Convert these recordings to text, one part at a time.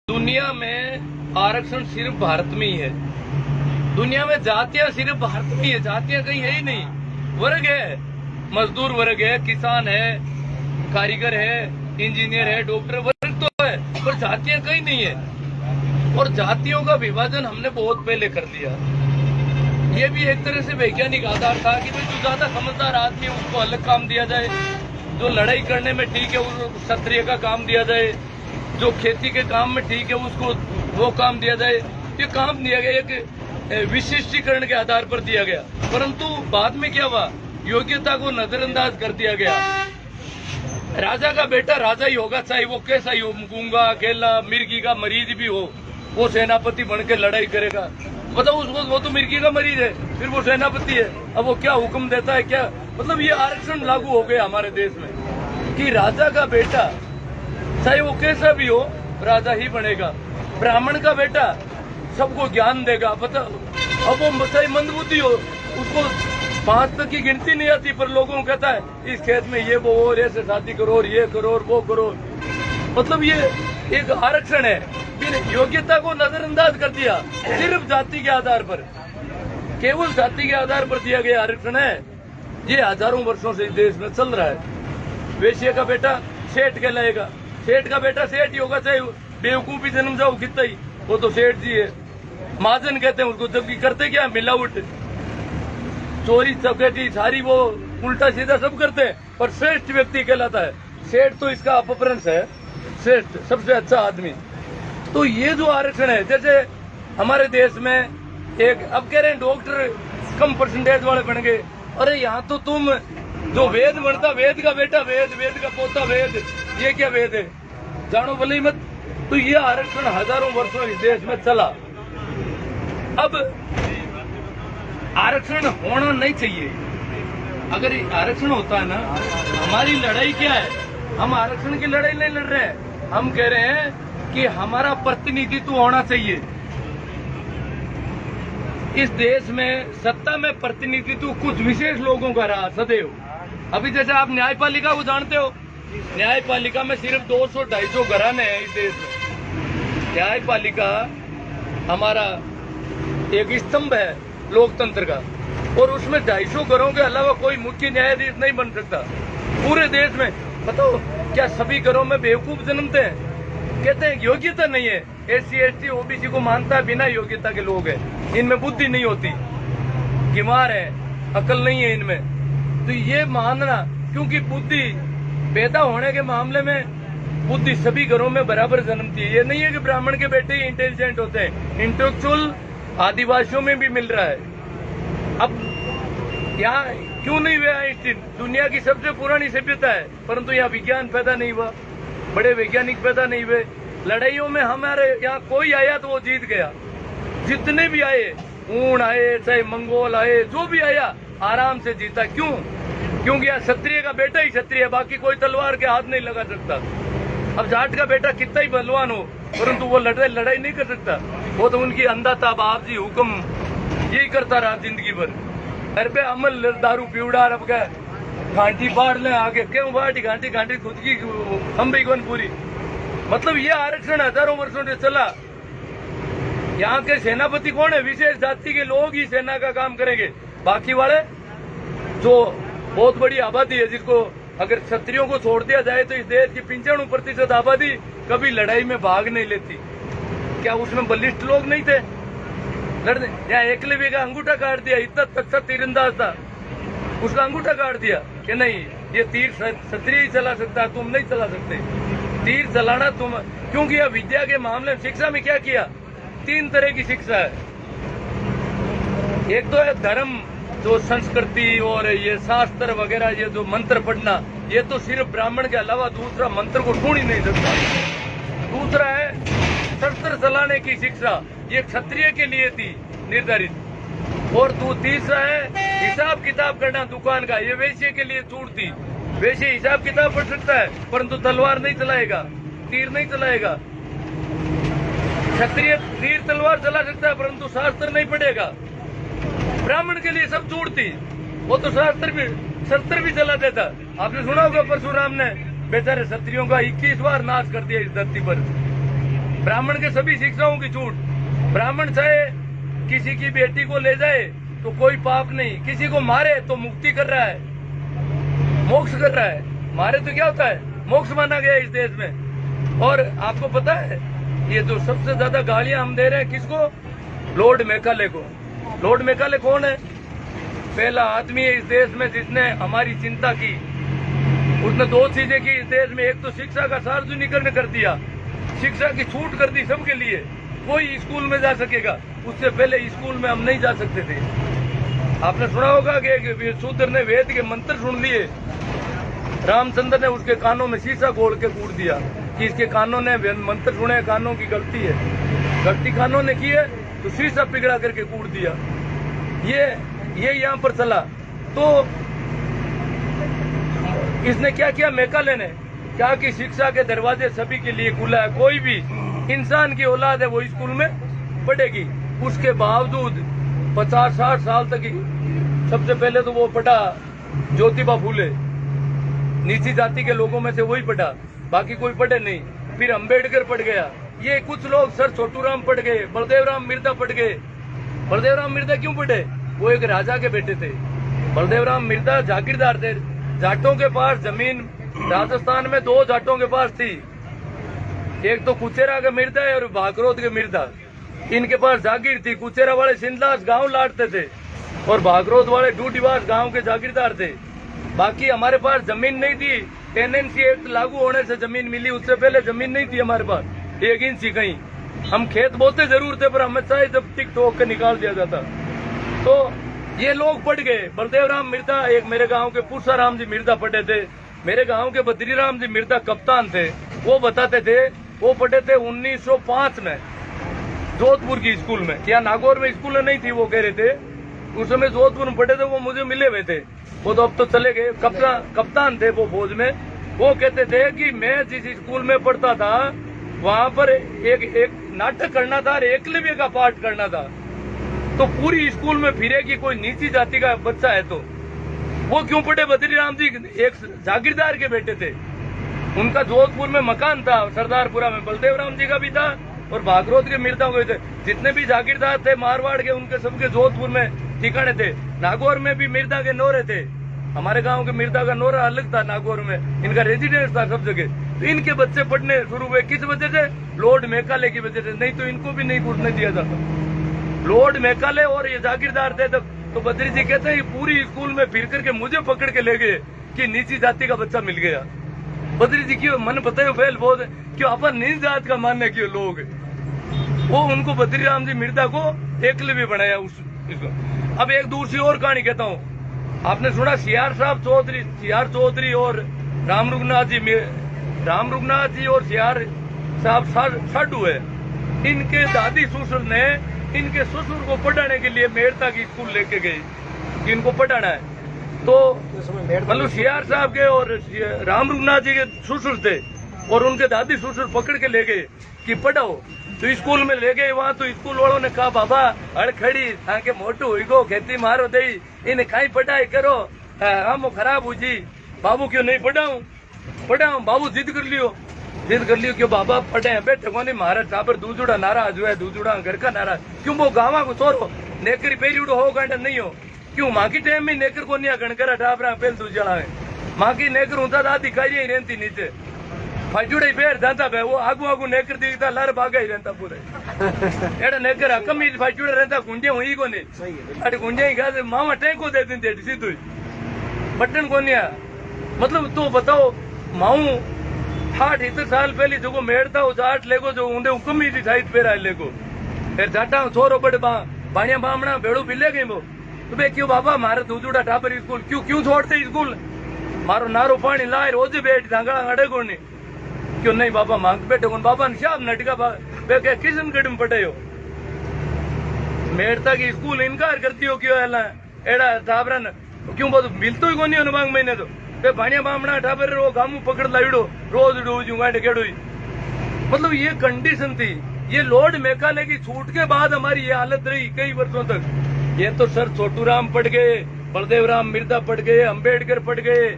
दुनिया में आरक्षण सिर्फ भारत में ही है। दुनिया में जातियां सिर्फ भारत में ही है, जातियां कहीं है ही नहीं। वर्ग है, मजदूर वर्ग है, किसान है, कारीगर है, इंजीनियर है, डॉक्टर, वर्ग तो है, पर जातियां कहीं नहीं है। और जातियों का विभाजन हमने बहुत पहले कर दिया। ये भी एक तरह से वैज्ञानिक आधार था कि भाई जो ज्यादा समझदार आदमी है उसको अलग काम दिया जाए, जो लड़ाई करने में ठीक है उसको क्षत्रिय का काम दिया जाए, जो खेती के काम में ठीक है उसको वो काम दिया जाए। ये काम दिया गया एक विशिष्टीकरण के आधार पर दिया गया, परंतु बाद में क्या हुआ, योग्यता को नजरअंदाज कर दिया गया। राजा का बेटा राजा ही होगा, चाहे वो कैसा ही हो, गूंगा, अकेला, मिर्गी का मरीज भी हो, वो सेनापति बन के लड़ाई करेगा। बताओ उसको, वो तो मिर्गी का मरीज है, फिर वो सेनापति है। अब वो क्या हुक्म देता है, क्या मतलब ये आरक्षण लागू हो गया हमारे देश में कि राजा का बेटा चाहे वो कैसा भी हो राजा ही बनेगा। ब्राह्मण का बेटा सबको ज्ञान देगा। पता अब वो चाहे मंदबुद्धि हो, उसको 5 तक की गिनती नहीं आती, पर लोगों को कहता है इस खेत में ये वो और ऐसे शादी करो और ये करो और वो करो। मतलब ये एक आरक्षण है, फिर योग्यता को नजरअंदाज कर दिया। सिर्फ जाति के आधार पर, केवल जाति के आधार पर दिया गया आरक्षण है। ये हजारों वर्षों से इस देश में चल रहा है। वेश्या का बेटा सेठ कहलाएगा, सेठ का बेटा सेठ ही होगा, चाहे बेवकूफी जन्म जाओ कितना ही, वो तो सेठ जी है। महाजन कहते हैं उसको, जबकि करते क्या, मिलावट, चोरी चौकेटी सारी वो उल्टा सीधा सब करते हैं, पर श्रेष्ठ व्यक्ति कहलाता है। सेठ तो इसका अपभ्रंश है, श्रेष्ठ सबसे अच्छा आदमी। तो ये जो आरक्षण है, जैसे हमारे देश में एक अब कह रहे हैं डॉक्टर कम परसेंटेज वाले बन गए। अरे यहाँ तो तुम जो वेद बनता, वेद का बेटा वेद, वेद का पोता वेद, ये क्या वेद है, जानो भले ही मत। तो ये आरक्षण हजारों वर्षों इस देश में चला। अब आरक्षण होना नहीं चाहिए। अगर आरक्षण होता है ना, हमारी लड़ाई क्या है, हम आरक्षण की लड़ाई नहीं लड़ रहे हैं, हम कह रहे हैं कि हमारा प्रतिनिधित्व होना चाहिए। इस देश में सत्ता में प्रतिनिधित्व कुछ विशेष लोगों का रहा सदैव। अभी जैसे आप न्यायपालिका को जानते हो, न्यायपालिका में सिर्फ 200-250 घराने हैं इस देश में। न्यायपालिका हमारा एक स्तंभ है लोकतंत्र का, और उसमें 250 घरों के अलावा कोई मुख्य न्यायाधीश नहीं बन सकता पूरे देश में। बताओ क्या सभी घरों में बेवकूफ जन्मते हैं? कहते हैं योग्यता नहीं है, SC ST OBC को मानता है बिना योग्यता के लोग हैं, इनमें बुद्धि नहीं होती, बीमार है, अकल नहीं है इनमें। तो ये मानना, क्योंकि बुद्धि पैदा होने के मामले में बुद्धि सभी घरों में बराबर जन्मती है। ये नहीं है कि ब्राह्मण के बेटे ही इंटेलिजेंट होते हैं, इंटेलेक्चुअल आदिवासियों में भी मिल रहा है। अब यहाँ क्यों नहीं हुआ आइंस्टीन? दुनिया की सबसे पुरानी सभ्यता है, परंतु यहाँ विज्ञान पैदा नहीं हुआ, बड़े वैज्ञानिक पैदा नहीं हुए। लड़ाइयों में हमारे यहाँ कोई आया तो वो जीत गया। जितने भी आए, ऊन आए चाहे मंगोल आए, जो भी आया आराम से जीता। क्यों? क्योंकि यहाँ क्षत्रिय का बेटा ही क्षत्रिय है, बाकी कोई तलवार के हाथ नहीं लगा सकता। अब जाट का बेटा कितना ही बलवान हो, परंतु वो लड़ाई नहीं कर सकता। वो तो उनकी अंधा था, बाप जी हुक्म यही करता रहा जिंदगी भर। घर पे अमल दारू पीवड़ा, अब क्या घाटी बाढ़ ले आगे, क्यों बाढ़ी घाटी घाटी खुद की हम भी कौन पूरी। मतलब ये आरक्षण हजारों वर्षों से चला। यहाँ के सेनापति कौन है? विशेष जाति के लोग ही सेना का काम करेंगे। बाकी वाले जो बहुत बड़ी आबादी है, जिसको अगर क्षत्रियों को छोड़ दिया जाए तो इस देश की 95% आबादी कभी लड़ाई में भाग नहीं लेती। क्या उसमें बलिष्ठ लोग नहीं थे लड़ने? यहाँ एकलव्य का अंगूठा काट दिया, इतना अच्छा तीरंदाज था, उसका अंगूठा काट दिया कि नहीं ये तीर क्षत्रिय ही चला सकता है, तुम नहीं चला सकते तीर चलाना तुम। क्योंकि यह विद्या के मामले में शिक्षा में क्या किया, 3 तरह की शिक्षा है। एक तो है धर्म, जो संस्कृति और ये शास्त्र वगैरह, ये जो मंत्र पढ़ना, ये तो सिर्फ ब्राह्मण के अलावा दूसरा मंत्र को ढूंढ ही नहीं सकता। दूसरा है शस्त्र चलाने की शिक्षा, ये क्षत्रिय के लिए थी निर्धारित। और तीसरा है हिसाब किताब करना दुकान का, ये वैश्य के लिए छूट थी। वैश्य हिसाब किताब पढ़ सकता है, परंतु तलवार नहीं चलाएगा, तीर नहीं चलाएगा। क्षत्रिय तीर तलवार चला सकता है, परंतु शास्त्र नहीं पढ़ेगा। ब्राह्मण के लिए सब छूट थी, वो तो शस्त्र भी चला देता। आपने सुना होगा परशुराम ने बेचारे क्षत्रियों का 21 बार नाश कर दिया इस धरती पर। ब्राह्मण के सभी शिक्षाओं की छूट। ब्राह्मण चाहे किसी की बेटी को ले जाए तो कोई पाप नहीं, किसी को मारे तो मुक्ति कर रहा है, मोक्ष कर रहा है। मारे तो क्या होता है, मोक्ष माना गया इस देश में। और आपको पता है ये जो सबसे ज्यादा गालियां हम दे रहे हैं किसको, लॉर्ड मैकाले को। लॉर्ड मैकाले कौन है, पहला आदमी है इस देश में जिसने हमारी चिंता की। उसने दो चीजें की इस देश में, एक तो शिक्षा का सार्वजनिकरण कर दिया, शिक्षा की छूट कर दी सबके लिए, कोई स्कूल में जा सकेगा। उससे पहले स्कूल में हम नहीं जा सकते थे। आपने सुना होगा कि शूद्र ने वेद के मंत्र सुन लिए, रामचंद्र ने उसके कानों में शीशा घोल के कूट दिया कि इसके कानों ने मंत्र सुने, कानों की गलती है, गलती कानों ने की है, तो शीशा पिघला करके कूट दिया। ये यहाँ पर चला। तो इसने क्या किया, मैकाले ने क्या कि शिक्षा के दरवाजे सभी के लिए खुला है, कोई भी इंसान की औलाद है वो स्कूल में पढ़ेगी। उसके बावजूद 50-60 साल तक सबसे पहले तो वो पढ़ा ज्योतिबा फूले, नीची जाति के लोगों में से वही पढ़ा, बाकी कोई पढ़े नहीं। फिर अंबेडकर पढ़ गया, ये कुछ लोग सर छोटू राम पढ़ गए, बलदेव राम मिर्जा पढ़ गए। बलदेव राम मिर्जा क्यों पढ़े, वो एक राजा के बेटे थे। बलदेव राम मिर्जा जागीरदार थे, जाटों के पास जमीन राजस्थान में 2 जाटों के पास थी, एक तो कुचेरा के मिर्जा है और भागरोद के मिर्जा। इनके पास जागीर थी। कुचेरा वाले सिंधलास गांव लाटते थे और भागरोद वाले डूडीवास गांव के जागीरदार थे। बाकी हमारे पास जमीन नहीं थी, टेनेंसी एक्ट लागू होने से जमीन मिली, उससे पहले जमीन नहीं थी हमारे पास 1 इंच ही कहीं। हम खेत बोते जरूर थे पर हमें चाहे जब टिक टोक के निकाल दिया जाता। तो ये लोग पढ़ गए। बलदेव राम मिर्जा, एक मेरे गांव के पूसाराम जी मिर्जा पढ़े थे, मेरे गांव के बद्रीराम जी मिर्जा कप्तान थे, वो बताते थे वो पढ़े थे 1905 में जोधपुर की स्कूल में, क्या नागौर में स्कूल नहीं थी, वो कह रहे थे उस समय जोधपुर में पढ़े थे, वो मुझे मिले हुए थे। वो तो अब तो चले गए, कप्तान थे वो फौज में। वो कहते थे कि मैं जिस स्कूल में पढ़ता था वहां पर एक नाटक करना था और एकलव्य का पाठ करना था, तो पूरी स्कूल में फिरे कि कोई नीची जाति का बच्चा है तो वो क्यों पढ़े। बद्रीराम जी एक जागीरदार के बेटे थे, उनका जोधपुर में मकान था, सरदारपुरा में बलदेव राम जी का भी था और भागरोद के मिर्जा हुए थे। जितने भी जागीरदार थे मारवाड़ के, उनके सबके जोधपुर में ठिकाने थे। नागौर में भी मिर्जा के नोरे थे, हमारे गांव के मिर्जा का नोरा अलग था, नागौर में इनका रेजिडेंस था सब जगह। तो इनके बच्चे पढ़ने शुरू हुए, किस वजह से, लॉर्ड मैकाले की वजह से, नहीं तो इनको भी नहीं घुसने दिया जाता। लॉर्ड मैकाले और ये जागीरदार थे। तो बद्री जी कहते हैं पूरी स्कूल में फिर करके मुझे पकड़ के ले गए कि नीची जाति का बच्चा मिल गया। बद्री जी क्यों मन बताए फैल बहुत क्यों अपन नीच जात का मानने क्यों लोग, वो उनको बद्रीराम जी मिर्जा को एकलव्य बनाया इसको। अब एक दूसरी और कहानी कहता हूँ, आपने सुना सीआर चौधरी और राम रघुनाथ जी और सीआर साहब साधु है। इनके दादी ससुर ने इनके ससुर को पढ़ाने के लिए मेड़ता की स्कूल लेके गए कि इनको पढ़ाना है। तो मतलब सीआर साहब के और राम रघुनाथ जी के ससुर थे और उनके दादी ससुर पकड़ के ले गए कि पढ़ाओ। तो स्कूल में ले गए, वहाँ तो स्कूल वालों ने कहा बाबा अड़खड़ी आके मोटू हुई खेती मारो दे, इन्हें कहीं पढ़ाई करो, हम खराब हो जी। बाबू क्यों नहीं पढ़ाऊं, बाबू जिद कर लियो क्यों बाबा पढ़े हैं बैठे को नहीं, महाराज टाबर दूजुड़ा नाराज हुआ है, दूजुड़ा घर का नाराज क्यों, वो गावा को छोरो नेकर पेरी उड़ो हो घंटा नहीं हो क्यों, माँ की टाइम में नेकर को नहीं गणकरा टाबरा पहल दूजड़ा है, माँ की नेकर होता दादी खाई ही रहती नीचे फाजुड़े पैर जाता भाई, वो आगू नेकर दिखता लर भागा ही रहता पूरे एड़ा नेकर हकम ही फाजुड़े रहता, गुंजे हुई को नहीं अरे गुंजे ही गा मामा टेको दे दी सीधु बटन को नहीं। मतलब तो बताओ माऊ 60 साल पहले जो मेड़ था जाट लेगो जो ऊंडे हुक्म ही साइड पेरा लेगो फिर जाटा छोरो बड़े बाणिया बामणा भेड़ू बिले गई वो तो बे क्यों बाबा मारे दूजुड़ा टापर स्कूल क्यों छोड़ते स्कूल, मारो नारो पानी लाए रोज बैठ धांगड़ा अड़े को नहीं क्यों नहीं बाबा मांग बैठे कौन बाबा शाम नटका बे क्या किशनगढ़ में पढ़े हो, मेड़ता की स्कूल इनकार करती हो क्यों एड़ा टाबरन क्यों बहुत मिलतो ही को नहीं मांग महीने तो बे भाणिया बामणा टाबर रो गामू पकड़ लाइडो रोज डूंगाटे केड़ो। मतलब ये कंडीशन थी, ये लॉर्ड मैकाले की छूट के बाद हमारी ये हालत रही कई वर्षों तक। ये तो सर छोटू राम पढ़ गए, बलदेव राम मिर्जा पढ़ गए, अंबेडकर पढ़ गए,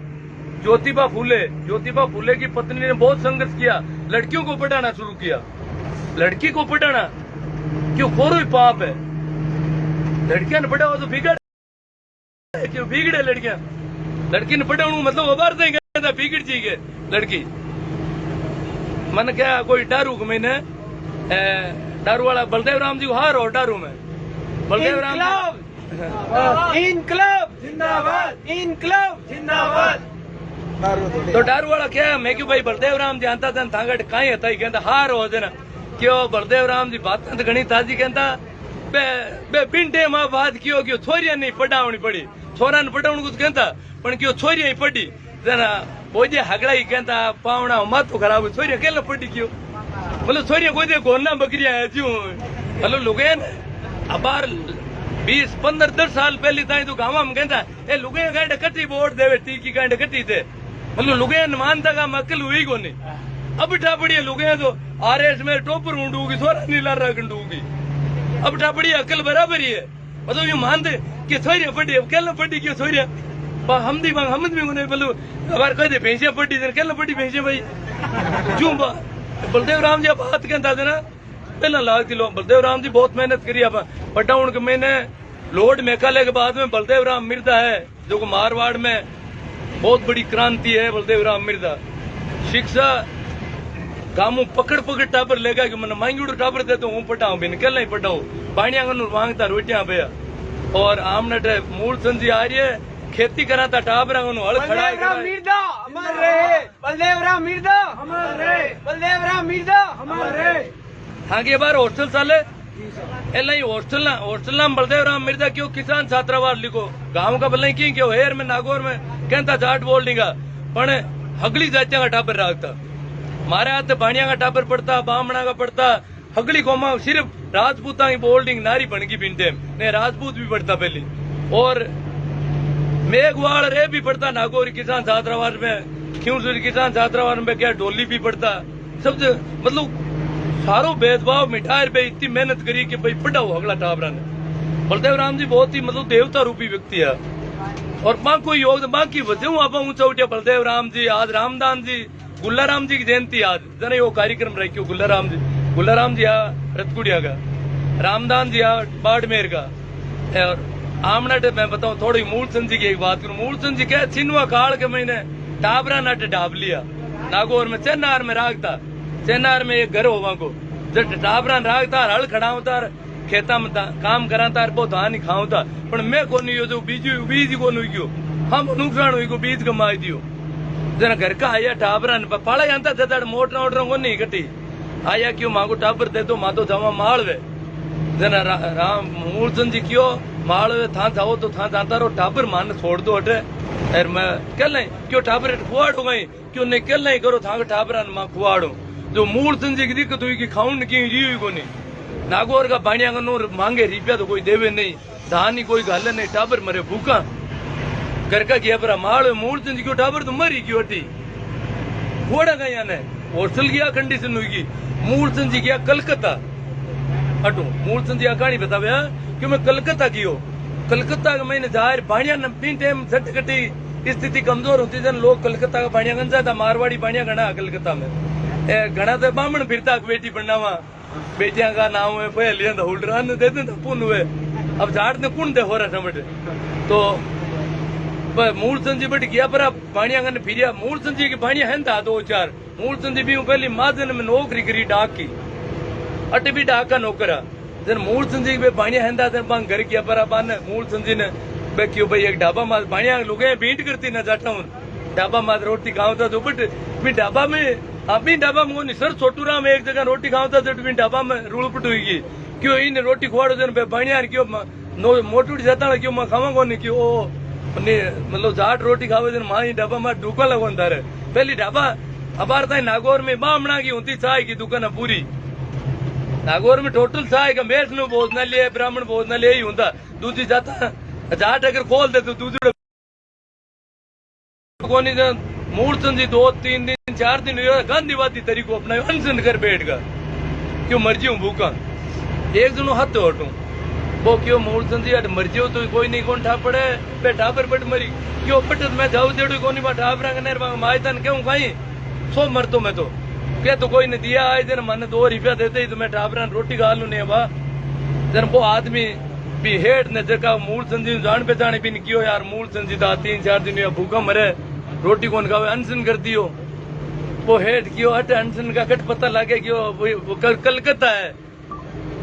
ज्योतिबा फूले की पत्नी ने बहुत संघर्ष किया, लड़कियों को पढ़ाना शुरू किया, लड़की को पढ़ाना क्यों खोरो ही पाप है। लड़कियां ने पढ़ाओ तो बिगड़ क्यों बिगड़े लड़कियां। लड़की ने पढ़ाऊ मतलब अबार देंगे बिगड़ जाएगी लड़की। मन क्या कोई डारू को मैंने डारू वाला बलदेव राम जी को हार और डारू में बलदेव राम इनकलाब जिंदाबाद, इनकलाब जिंदाबाद। तो डारू वाला क्या मैं क्यों भाई बलदेव राम जी आता था थांगट कहीं था कहता हार हो देना क्यों बलदेव राम जी बात तो घनी ताजी कहता बे पिंडे मां बात क्यों क्यों छोरिया नहीं पढ़ावनी पड़ी छोरा ने पढ़ावनी कुछ कहता पण क्यों छोरिया ही पढ़ी जना बोझे हगड़ा ही कहता पावना माथो खराब छोरिया केला पढ़ी क्यों मतलब छोरिया कोई दे गोना बकरिया है क्यों मतलब लुगे अबार 20-15-10 साल पहले ताई तो गांव में कहता ए लुगे गांड कट्टी वोट देवे टीकी गांड कट्टी थे मतलब लुगे मानता का अकल हुई को नहीं अब ठापड़ी लुगे तो आरएस में टोपर ऊंडूगी छोरा नीला रखूगी अब ठापड़ी अकल बराबर ही है मतलब ये मानते कि छोरिया पढ़ी अब केला पढ़ी क्यों छोरिया हम भी नहीं बोलो अबार कहते भैंसिया पढ़ी केला पढ़ी भैंसिया भाई क्यों बलदेव राम जी बात कहता थे ना पहला लागती लो बलदेव राम जी बहुत मेहनत करी आप पटाउन के मैंने लोड मेकाले के बाद में बलदेव राम मिर्जा है जो मारवाड़ में बहुत बड़ी क्रांति है बलदेव राम मिर्जा शिक्षा गामू पकड़ पकड़ टापर लेगा कि मैंने मांगी उड़ो टापर दे तो हूँ पटाऊ बिन कल नहीं पटाऊ पानिया मांगता रोटियां पे और आमने मूल संजी आ रही है खेती कराता टाबरा हल खड़ा मिर्जा अमर रहे, बलदेव राम मिर्जा अमर रहे, बलदेव राम मिर्जा अमर रहे। हाँ की बार हॉस्टल चाले एल हॉस्टल नाम बलदेव राम मिर्जा क्यों किसान छात्रावास लिखो गांव का भले क्यों हेर में नागौर में कहता जाट बोल देगा पण हगली जातिया का टापर रखता मारे हाथ भाणिया का टापर पड़ता बामणा का पड़ता हगली कोमा सिर्फ राजपूता की बोल्डिंग नारी बन गई पिंडे ने राजपूत भी पड़ता पहले और मेघवाड़ रे भी पड़ता नागौर किसान छात्रावास में क्यों किसान छात्रावास में क्या डोली भी पड़ता सब मतलब सारो भेदभाव मिठाई पे इतनी मेहनत करी कि भाई पढ़ाओ अगला टाबरा ने बलदेव राम जी बहुत ही मतलब देवता रूपी व्यक्ति है और मां कोई योग बाकी वजह आप ऊंचा उठिया बलदेव राम जी आज रामदान जी गुल्लाराम जी की जयंती आज जना वो कार्यक्रम रखियो गुल्लाराम जी आ रतकुड़िया का रामदान जी आ बाड़मेर का और आमना मैं बताऊं थोड़ी मूलचंद जी की एक बात करूं मूलचंद जी क्या छिनवा काल के महीने टाबरा नट ढाब लिया नागौर में चेन्नार में रागता चेन्नार में एक घर होवा को जब टाबरा रागता हल खड़ावता खेता में काम कराता बहुत हानि खावता पर मैं को नहीं जो बीज को नहीं क्यों हम नुकसान हुई को बीज कमाई दियो जना घर का आया टाबरा पाला जानता था मोटर वोटर को नहीं कटी आया क्यों मांगो टाबर दे दो मातो जावा माल वे जना राम मूलचंद जी क्यों माल वे था जाओ तो था जाता रो टाबर मान छोड़ दो हटे और मैं कल नहीं क्यों टाबर खुआड़ो गई क्यों नहीं कल नहीं करो था टाबरा मां खुआड़ो जो मूलचंद जी की दिक्कत हुई कि खाऊन की जी हुई को नहीं नागौर का बाणिया का नूर मांगे रुपया तो कोई देवे नहीं धान ही कोई गाले नहीं टाबर मरे भूखा घर का किया पर माल मूलचंद जी क्यों टाबर तो मरी क्यों हटी खुआड़ा गया ने हॉस्टल गया कंडीशन हुई मूलचंद जी गया कलकत्ता हटू मूलचंद जी कहानी बतावे क्यों मैं कलकत्ता कियो कलकत्ता का मैंने जाहिर बाणिया न टाइम झट कटी स्थिति कमजोर होती जन लोग कलकत्ता का बाणिया गन जाता मारवाड़ी बाणिया गणा कलकत्ता में घना तो बामण फिरता बेटी पढ़नावा बेटिया का नाम है पहले हुल्डरान दे देते पुन हुए अब झाड़ ने कुण दे हो रहा समझ तो मूलचंद जी बट गया पर बाणिया गन फिरिया मूलचंद जी की बाणिया है 2-4 मूलचंद जी भी पहली मादन में नौकरी करी डाक की अटे भी डाक का नौकरा जन मूलचंद जी पे बाणिया है घर किया पर बान मूलचंद जी ने क्यों भाई एक ढाबा मार बाणिया लुगे बीट करती ना जाता हूँ ढाबा मार रोटी खाओ था तो बट भी ढाबा में अभी ढाबा में सर छोटूरा में एक जगह रोटी खाओ था तो ढाबा में रूलपट हुई क्यों इन रोटी खुआड़ो जन बाणिया क्यों मोटूटी जाता क्यों मैं खावा को नहीं क्यों मतलब जाट रोटी खावे जन मां ढाबा में ढूका लगो तारे पहली ढाबा अबार था नागौर में बामणा की होती चाय की दुकान पूरी नागौर में टोटल चाय का वैष्णव भोजनालय ब्राह्मण भोजनालय ही होता दूसरी जाता जाट अगर खोल दे तो दूसरे मूलचंद जी 2-3 दिन 4 दिन गांधीवादी तरीको अपना अनशन कर बैठ गा क्यों मर्जी हूँ भूखा एक दिन हाथ हटू वो क्यों मूलचंद जी मर्जी हो तो कोई नहीं कौन ठापड़े पे ठापर पट मरी क्यों पट मैं जाऊ जेड़ू कोनी बा ठापरा के नेर मायतन क्यों खाई सो मरतो मैं तो क्या तो कोई ने दिया आए दिन मन 2 रुपया देते ही तो मैं टाबरा रोटी खा लू नहीं बा जन वो आदमी भी हेठ ने जगह मूल संजीव जान पहचाने भी नहीं कियो यार मूल संजीव 3-4 दिन या भूखा मरे रोटी कौन खावे अनशन कर दियो वो हेठ कियो अट अनशन का कट पता लगे कि वो कलकत्ता है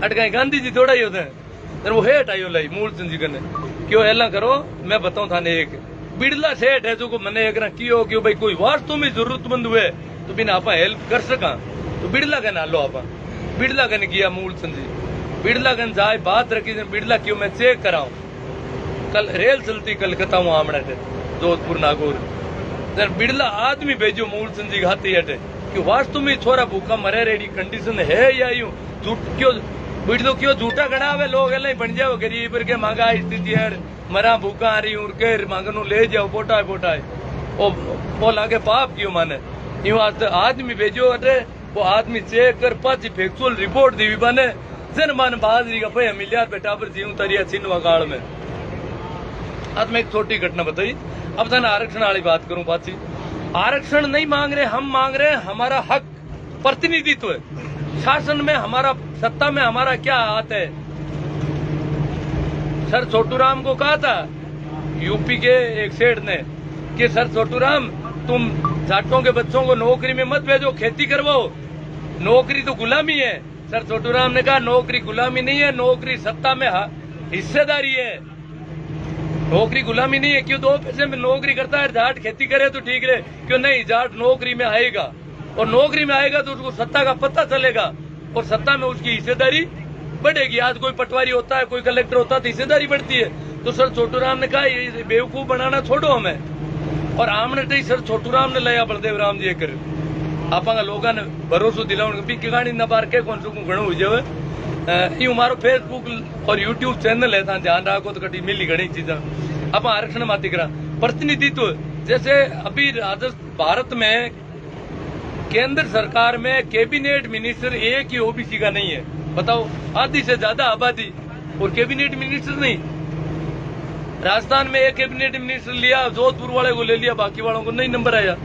अट कहीं गांधी जी थोड़ा ही होते हैं वो हेठ आयो लाई मूल संजीव कने क्यों ऐला करो मैं बताऊं थाने एक बिड़ला सेठ है जो को मने एक ना कियो क्यों भाई कोई वास्तव में जरूरतमंद हुए तो बिना आपा हेल्प कर सका तो बिड़ला कने आलो आपा बिड़ला कने किया मूल संजीव बिड़ला कने जाए बात रखी बिड़ला क्यों मैं चेक कराऊं कल रेल चलती कलकत्ता वहां आमने थे जोधपुर नागौर बिड़ला आदमी भेजो मूल संजीव हाथी हटे कि वास्तव में छोरा भूखा मरे रेडी कंडीशन है या यूं झूठ क्यों बिड़लो क्यों झूठा गड़ा हुए लोग एला बन जाओ गरीब के महंगा स्थिति है मरा भूखा आ रही हूं के मांगनू ले जाओ पोटाए वो लागे पाप क्यों माने यूं आदमी भेजो अटे वो आदमी चेक कर पाची फैक्चुअल रिपोर्ट दी बने जन मान बाजरी का भैया मिलियार पे टाबर जीव तरिया छिनवा काल में आज मैं एक छोटी घटना बताई अब था आरक्षण वाली बात करूं पाची आरक्षण नहीं मांग रहे हम मांग रहे हैं हमारा हक प्रतिनिधित्व शासन में हमारा सत्ता में हमारा क्या हाथ है सर छोटूराम को कहा था यूपी के एक सेठ ने कि सर छोटूराम तुम जाटों के बच्चों को नौकरी में मत भेजो खेती करवाओ नौकरी तो गुलामी है सर छोटूराम ने कहा नौकरी गुलामी नहीं है नौकरी सत्ता में हिस्सेदारी है नौकरी गुलामी नहीं है क्यों 2 पैसे में नौकरी करता है जाट खेती करे तो ठीक रहे क्यों नहीं जाट नौकरी में आएगा और नौकरी में आएगा तो उसको सत्ता का पता चलेगा और सत्ता में उसकी हिस्सेदारी बढ़ेगी आज कोई पटवारी होता है कोई कलेक्टर होता है तो हिस्सेदारी बढ़ती है तो सर छोटूराम ने कहा ये बेवकूफ बनाना छोड़ो हमें और आमने तो सर छोटूराम ने लाया बलदेव राम जी कर आप लोगों ने भरोसा दिलाओ भी किगाणी न बार के कौन सो घणो हुई जावे यूं मारो फेसबुक और यूट्यूब चैनल है था ध्यान रखो तो कटी मिली घनी चीजा अब आरक्षण माती करा प्रतिनिधित्व जैसे अभी भारत में केंद्र सरकार में कैबिनेट मिनिस्टर एक ही ओबीसी का नहीं है बताओ आधी से ज्यादा आबादी और कैबिनेट मिनिस्टर नहीं राजस्थान में एक कैबिनेट मिनिस्टर लिया जोधपुर वाले को ले लिया बाकी वालों को नहीं नंबर आया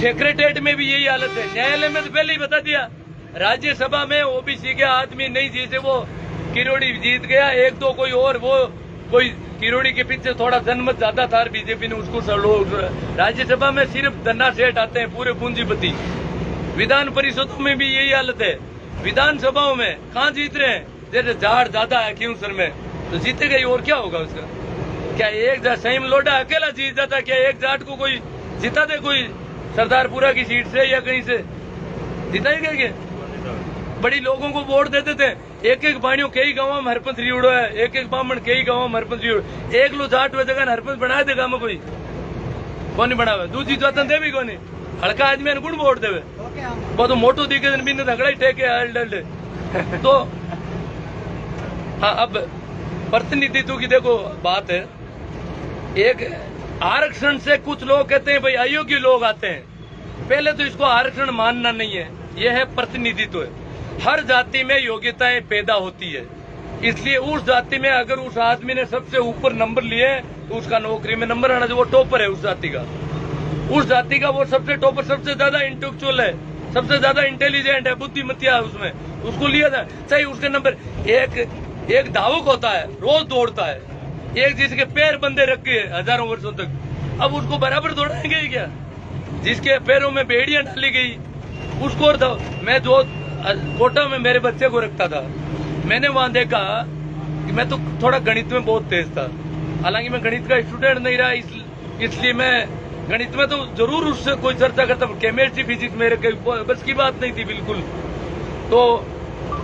सेक्रेटरीट में भी यही हालत है न्यायालय में तो पहले ही बता दिया राज्यसभा में ओबीसी के आदमी नहीं जीते वो किरोड़ी जीत गया 1-2 कोई और वो कोई किरोड़ी के पीछे थोड़ा जनमत ज्यादा था बीजेपी ने उसको लोग राज्यसभा में सिर्फ धन्ना सेठ आते हैं पूरे पूंजीपति विधान परिषदों में भी यही हालत है विधानसभाओं में कहाँ जीत रहे हैं जैसे झाड़ ज्यादा है क्यों सर में तो जीतेगा ही और क्या होगा उसका क्या एक सहीम लोडा अकेला जीत जाता क्या एक जाट को कोई जीता दे कोई सरदारपुरा की सीट से या कहीं से जिताएगा क्या बड़ी लोगों को वोट देते थे एक बाणियों कई गाँव में हरपंथ रिउड़ो है एक ब्राह्मण कई गाँव में हरपंथ रिउड़ो एक लो जाट हुए जगह हरपंथ बनाए देगा में कोई कौन बनावे दूसरी जातन दे भी कौन हल्का आदमी गुण वोट देवे वो तो मोटो दिखे बिन झगड़ा ही टेके डल्डे तो हाँ अब प्रतिनिधित्व की देखो बात है एक आरक्षण से कुछ लोग कहते हैं भाई अयोग्य लोग आते हैं पहले तो इसको आरक्षण मानना नहीं है यह है प्रतिनिधित्व हर जाति में योग्यताएं पैदा होती है इसलिए उस जाति में अगर उस आदमी ने सबसे ऊपर नंबर लिए तो उसका नौकरी में नंबर आना जो वो टॉपर है उस जाति का वो सबसे टॉपर सबसे ज्यादा इंटेलेक्चुअल है सबसे ज्यादा इंटेलिजेंट है बुद्धिमतिया है उसमें उसको लिया जाए चाहिए उसके नंबर एक धावक होता है रोज दौड़ता है एक जिसके पैर बंदे रखे हजारों वर्षों तक अब उसको बराबर दौड़ाएंगे ही क्या जिसके पैरों में बेड़ियां डाली गई उसको मैं जो कोटा में मेरे बच्चे को रखता था मैंने वहां देखा कि मैं तो थोड़ा गणित में बहुत तेज था हालांकि मैं गणित का स्टूडेंट नहीं रहा इसलिए मैं गणित में तो जरूर उससे कोई चर्चा करता केमिस्ट्री फिजिक्स मेरे बस की बात नहीं थी बिल्कुल तो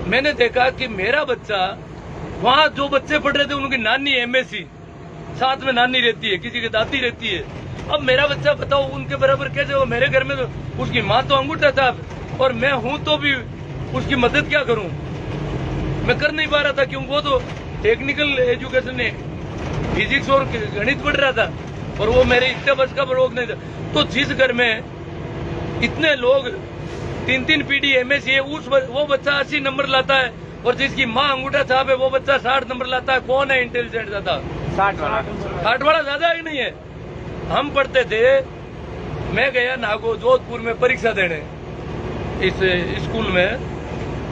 मैंने देखा कि मेरा बच्चा वहाँ जो बच्चे पढ़ रहे थे उनकी नानी एमएससी साथ में नानी रहती है किसी की दादी रहती है अब मेरा बच्चा बताओ उनके बराबर कैसे हो मेरे घर में तो उसकी माँ तो अंगूठा साहब और मैं हूँ तो भी उसकी मदद क्या करूँ मैं कर नहीं पा रहा था क्योंकि वो तो टेक्निकल एजुकेशन है फिजिक्स और गणित पढ़ रहा था और वो मेरे इतने बस का रोग नहीं था तो जिस घर में इतने लोग 3-3 पीढ़ी एमएससी है वो बच्चा 80 नंबर लाता है और जिसकी माँ अंगूठा छाप है वो बच्चा 60 नंबर लाता है कौन है इंटेलिजेंट ज्यादा 60 वाला ज्यादा है नहीं है हम पढ़ते थे मैं गया जोधपुर में परीक्षा देने इस स्कूल में,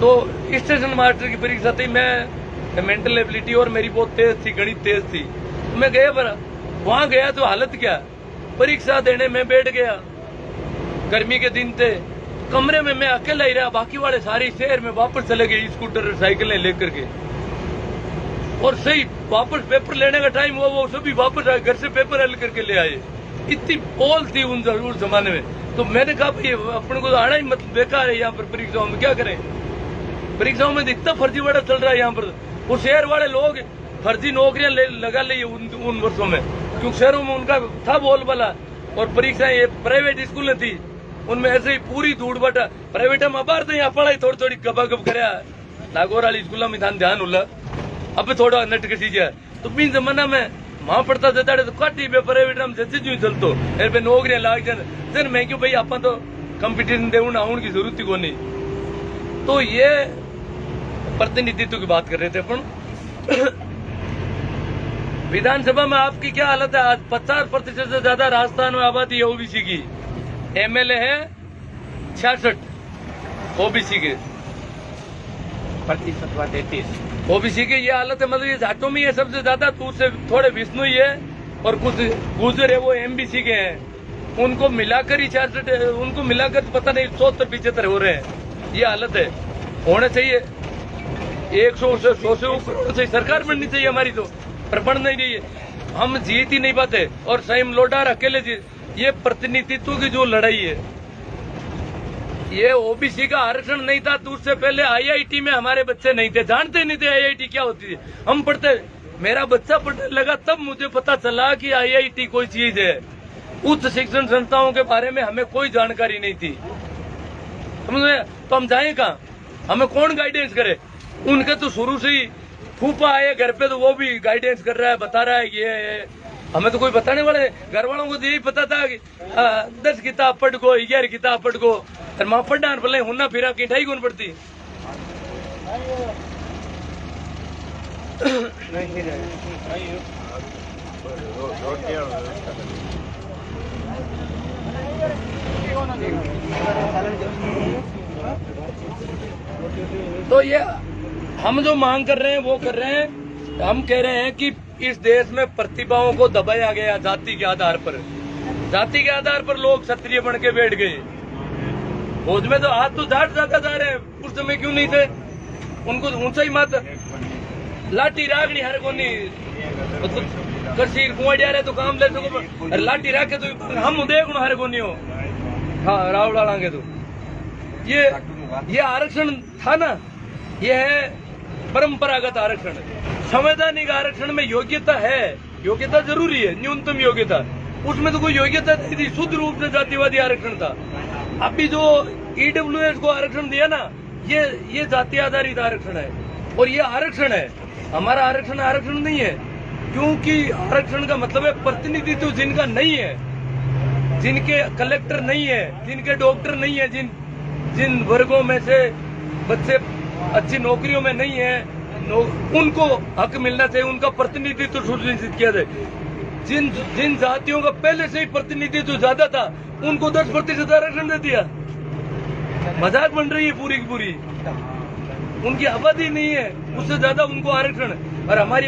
तो स्टेशन मास्टर की परीक्षा थी। मैं मेंटल एबिलिटी और मेरी बहुत तेज थी, गणित तेज थी, तो मैं गया पर वहां गया तो हालत क्या, परीक्षा देने में बैठ गया, गर्मी के दिन थे, कमरे में मैं अकेला ही रहा, बाकी वाले सारे शहर में वापस चले गए स्कूटर साइकिलें लेकर के। और सही वापस पेपर लेने का टाइम हुआ, वो सभी वापस आए, घर से पेपर हल करके ले आए। इतनी पोल थी उन जमाने में। तो मैंने कहा भाई अपने को तो आना ही मतलब बेकार है यहाँ पर परीक्षाओं में, क्या करें। परीक्षाओं में इतना फर्जीवाड़ा चल रहा है यहाँ पर। वो शहर वाले लोग फर्जी नौकरियां लगा ली उन वर्षों में, क्योंकि शहरों में उनका था बोलबाला। और परीक्षाएं ये प्राइवेट स्कूलें थी, उनमें ऐसे ही पूरी धूड़ बटा। प्राइवेट में अबार तो यहाँ पढ़ाई थोड़ी थोड़ी गबागब कराया, नागौर वाली स्कूलों में ध्यान होला, अब थोड़ा नट कसी गया। तो बीन जमाना में वहां पढ़ता जाता तो काटी पे प्राइवेट में जैसे जो चलतो एर पे नौकरियां लाग जाए। सर मैं क्यों भाई आप तो कंपटीशन दे आने की जरूरत ही को नहीं। तो ये प्रतिनिधित्व की बात कर रहे थे अपन। विधानसभा में आपकी क्या हालत है? आज 50% से ज्यादा राजस्थान में आबादी है ओबीसी की, एमएलए है 66 ओबीसी के, प्रतिशत 33 ओबीसी की ये हालत है। मतलब ये जाटों में ये सबसे ज्यादा, तो उससे थोड़े विष्णु ही है और कुछ गुजर है वो एमबीसी के हैं, उनको मिलाकर ही 66, उनको मिलाकर पता नहीं 74-75 हो रहे हैं। ये हालत है। होना चाहिए 100 से 100 से ऊपर से सरकार बननी चाहिए हमारी, तो पर बन नहीं रही है। हम जीत ही नहीं पाते और स्वयं लोडार अकेले जीत। ये प्रतिनिधित्व की जो लड़ाई है, ये ओबीसी का आरक्षण नहीं था तो उससे पहले आईआईटी में हमारे बच्चे नहीं थे, जानते नहीं थे आईआईटी क्या होती थी। हम पढ़ते, मेरा बच्चा पढ़ने लगा तब मुझे पता चला कि आईआईटी कोई चीज है। उच्च शिक्षण संस्थाओं के बारे में हमें कोई जानकारी नहीं थी। तो हम जाए कहाँ, हमें कौन गाइडेंस करे? उनके तो शुरू से ही फूफा आए घर पे, तो वो भी गाइडेंस कर रहा है, बता रहा है ये है। हमें तो कोई बताने वाले, घर वालों को तो यही पता था कि 10 किताब पढ़ को, 11 किताब पढ़ को, और माँ पढ़ना भले हुन्ना फिरा की ढाई कौन पड़ती। तो ये हम जो मांग कर रहे हैं वो कर रहे हैं। हम कह रहे हैं कि इस देश में प्रतिभाओं को दबाया गया जाति के आधार पर। जाति के आधार पर लोग क्षत्रिय बन के बैठ गए। फौज में तो आज तो जाट ज्यादा जा रहे हैं, उस समय क्यों नहीं थे? उनको ऊंचा ही मत लाठी रागनी हर कोनी मतलब करसी कुआडिया रहे तो काम ले सको, लाठी राखे तो हम देख हर कोनी हो। हाँ रावड़ा लांगे तो ये आरक्षण था ना, ये है परंपरागत आरक्षण। संवैधानिक आरक्षण में योग्यता है, योग्यता जरूरी है, न्यूनतम योग्यता। उसमें तो कोई योग्यता नहीं थी, शुद्ध रूप से जातिवादी आरक्षण था। अभी जो ईडब्ल्यूएस को आरक्षण दिया ना, ये जाति आधारित आरक्षण है। और ये आरक्षण है, हमारा आरक्षण नहीं है, क्योंकि आरक्षण का मतलब है प्रतिनिधित्व जिनका नहीं है, जिनके कलेक्टर नहीं है, जिनके डॉक्टर नहीं है, जिन वर्गों में से बच्चे अच्छी नौकरियों में नहीं है, उनको हक मिलना चाहिए, उनका प्रतिनिधित्व सुनिश्चित किया जाए। जिन जातियों का पहले से ही प्रतिनिधित्व ज्यादा था, उनको 10% आरक्षण दे दिया। मजाक बन रही है पूरी की पूरी। उनकी आबादी नहीं है, उससे ज्यादा उनको आरक्षण। और हमारी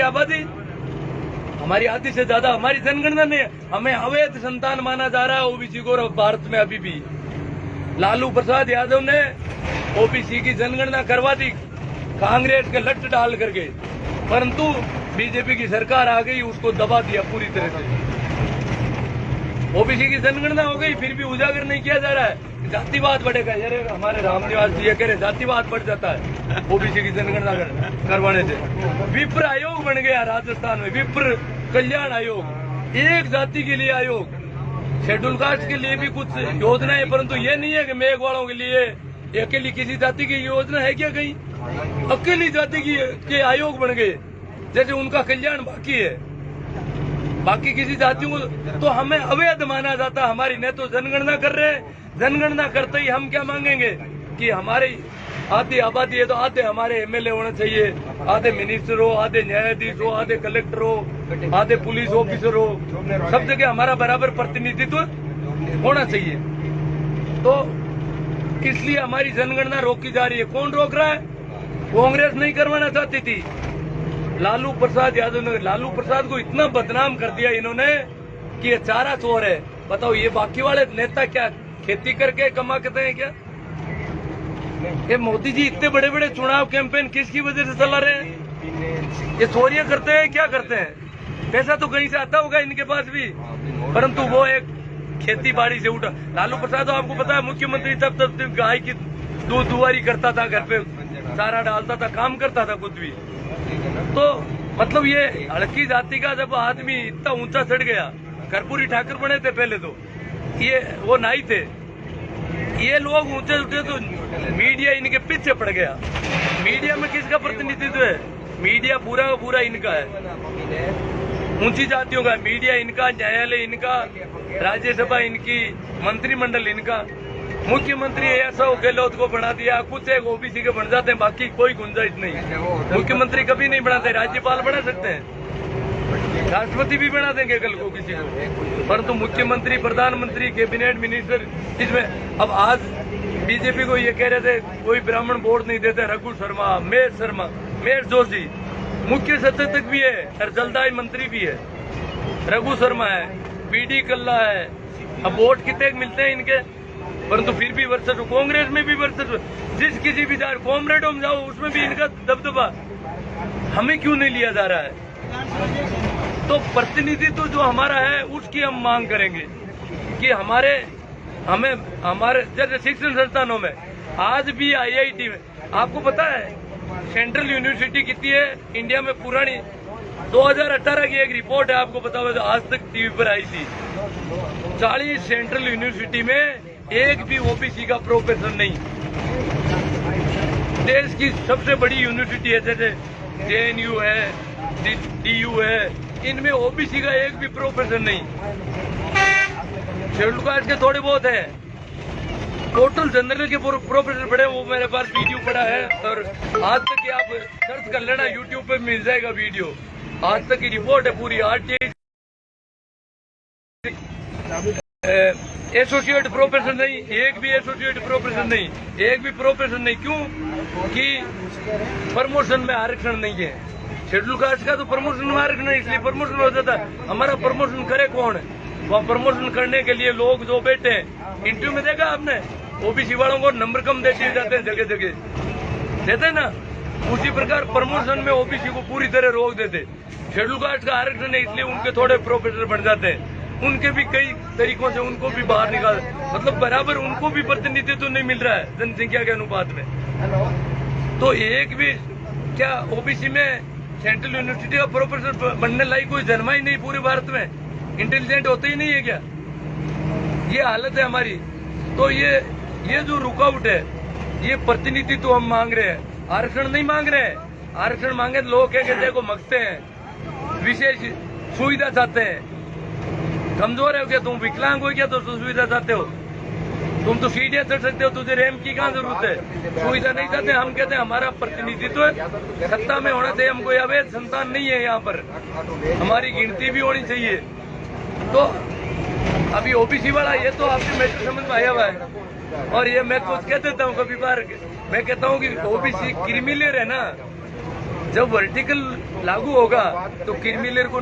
आधी से ज्यादा हमारी जनगणना नहीं है। हमें अवैध संतान माना जा रहा है ओबीसी को भारत में। अभी भी लालू प्रसाद यादव ने ओबीसी की जनगणना करवा दी कांग्रेस के लट डाल करके, परंतु बीजेपी की सरकार आ गई, उसको दबा दिया पूरी तरह से। ओबीसी की जनगणना हो गई, फिर भी उजागर नहीं किया जा रहा है। जातिवाद बढ़ेगा, यार हमारे रामनिवास जी ये कह रहे जातिवाद बढ़ जाता है ओबीसी की जनगणना करवाने से। विप्र आयोग बन गया राजस्थान में, विप्र कल्याण आयोग, एक जाति के लिए आयोग। शेड्यूल कास्ट के लिए भी कुछ योजना है, परंतु ये नहीं है कि मेघ वालों के लिए अकेली किसी जाति की योजना है क्या? कहीं अकेली जाति के आयोग बन गए, जैसे उनका कल्याण बाकी है, बाकी किसी जातियों को तो हमें अवैध माना जाता। हमारी न तो जनगणना कर रहे हैं, जनगणना करते ही हम क्या मांगेंगे कि हमारी आधी आबादी है तो आधे हमारे एमएलए होने चाहिए, आधे मिनिस्टर हो, आधे न्यायाधीश हो, आधे कलेक्टर हो, आधे पुलिस ऑफिसर हो, सब जगह हमारा बराबर प्रतिनिधित्व होना चाहिए। तो इसलिए हमारी जनगणना रोकी जा रही है। कौन रोक रहा है? कांग्रेस नहीं करवाना चाहती थी, लालू प्रसाद यादव ने। लालू प्रसाद को इतना बदनाम कर दिया इन्होंने कि ये चारा चोर है। बताओ, ये बाकी वाले नेता क्या खेती करके कमाते हैं क्या? ये मोदी जी इतने बड़े बड़े चुनाव कैंपेन किसकी वजह से चला रहे हैं? ये चोरियां करते हैं, क्या करते हैं? पैसा तो कहीं से आता होगा इनके पास भी, परंतु वो एक खेती बाड़ी से उठा। लालू प्रसाद तो आपको पता है मुख्यमंत्री तब गाय की दूध दुआरी करता था, घर पे चारा डालता था, काम करता था खुद भी। तो मतलब ये हड़की जाति का जब आदमी इतना ऊंचा चढ़ गया, कर्पूरी ठाकुर बने थे पहले तो, ये वो नाई थे, ये लोग ऊंचे उठे तो मीडिया इनके पीछे पड़ गया। मीडिया में किसका प्रतिनिधित्व है? मीडिया पूरा का पूरा इनका है, ऊंची जातियों का। मीडिया इनका, न्यायालय इनका, राज्यसभा इनकी, मंत्रिमंडल इनका। मुख्यमंत्री ऐसा गहलोत को बना दिया, कुछ एक ओबीसी के बन जाते हैं, बाकी कोई गुंजाइश नहीं। मुख्यमंत्री कभी नहीं बनाते, राज्यपाल बना सकते हैं, राष्ट्रपति भी बना देंगे कल को किसी को, परंतु मुख्यमंत्री, प्रधानमंत्री, कैबिनेट मिनिस्टर इसमें। अब आज बीजेपी को ये कह रहे थे कोई ब्राह्मण वोट नहीं देते, रघु शर्मा, मेयर जोशी मुख्य सचेतक भी है और जलदाय मंत्री भी है, रघु शर्मा है, बीडी कल्ला है। अब वोट कितने मिलते हैं इनके, परंतु फिर भी वर्चस्व, कांग्रेस में भी वर्चस्व। जिस किसी भी कॉमरेडों में जाओ उसमें भी इनका दबदबा। हमें क्यों नहीं लिया जा रहा है? तो प्रतिनिधित्व जो हमारा है उसकी हम मांग करेंगे कि हमारे जैसे शिक्षण संस्थानों में आज भी IIT में, आपको पता है सेंट्रल यूनिवर्सिटी कितनी है इंडिया में पुरानी? 2018 की एक रिपोर्ट है, आपको पता होगा, आज तक टीवी पर आई थी। 40 सेंट्रल यूनिवर्सिटी में एक भी ओबीसी का प्रोफेसर नहीं। देश की सबसे बड़ी यूनिवर्सिटी है जैसे JNU है, DU है, इनमें ओबीसी का एक भी प्रोफेसर नहीं। शेड्यूल कास्ट के थोड़े बहुत है, टोटल जनरल के प्रोफेसर पढ़े, वो मेरे पास वीडियो पड़ा है। और आज तक की आप सर्च कर लेना, यूट्यूब पे मिल जाएगा वीडियो। आज तक की रिपोर्ट है पूरी। RTI एसोसिएट प्रोफेसर नहीं, एक भी एसोसिएट प्रोफेसर नहीं, एक भी प्रोफेसर नहीं। क्यों? कि प्रमोशन में आरक्षण नहीं है। शेड्यूल कास्ट का तो प्रमोशन में आरक्षण है, इसलिए प्रमोशन हो जाता है। हमारा प्रमोशन करे कौन? वहाँ प्रमोशन करने के लिए लोग जो बैठे हैं, इंटरव्यू में देखा आपने, ओबीसी वालों को नंबर कम दे दिए जाते हैं, जगह जगह देते ना। उसी प्रकार प्रमोशन में ओबीसी को पूरी तरह रोक देते। शेड्यूल कास्ट का आरक्षण है, इसलिए उनके थोड़े प्रोफेसर बन जाते हैं। उनके भी कई तरीकों से उनको भी बाहर निकाल, मतलब बराबर उनको भी प्रतिनिधित्व तो नहीं मिल रहा है जनसंख्या के अनुपात में। तो एक भी क्या ओबीसी में सेंट्रल यूनिवर्सिटी का प्रोफेसर बनने लायक कोई जन्मा ही नहीं पूरे भारत में? इंटेलिजेंट होते ही नहीं है क्या? ये हालत है हमारी। तो ये जो रुकावट है, ये प्रतिनिधित्व हम मांग रहे हैं, आरक्षण नहीं मांग रहे हैं। आरक्षण मांगे तो लोग क्या देखो मगते हैं, विशेष सुविधा चाहते हैं। कमजोर है क्या तुम, विकलांग हो क्या तो सुविधा चाहते हो? तुम तो सीढ़ियां चढ़ सकते हो, तुझे रैंप की कहाँ जरूरत है? सुविधा नहीं चाहते। हम कहते हैं हमारा प्रतिनिधित्व सत्ता में होना चाहिए, हम कोई अवैध संतान नहीं है यहाँ पर, हमारी गिनती भी होनी चाहिए। तो अभी ओबीसी वाला ये तो आपके मैटर समझ में आया हुआ है। और ये मैं कुछ कह देता हूँ कभी बार, मैं कहता हूँ कि ओबीसी क्रीमी लेयर है ना, जब वर्टिकल लागू होगा तो क्रीमी लेयर को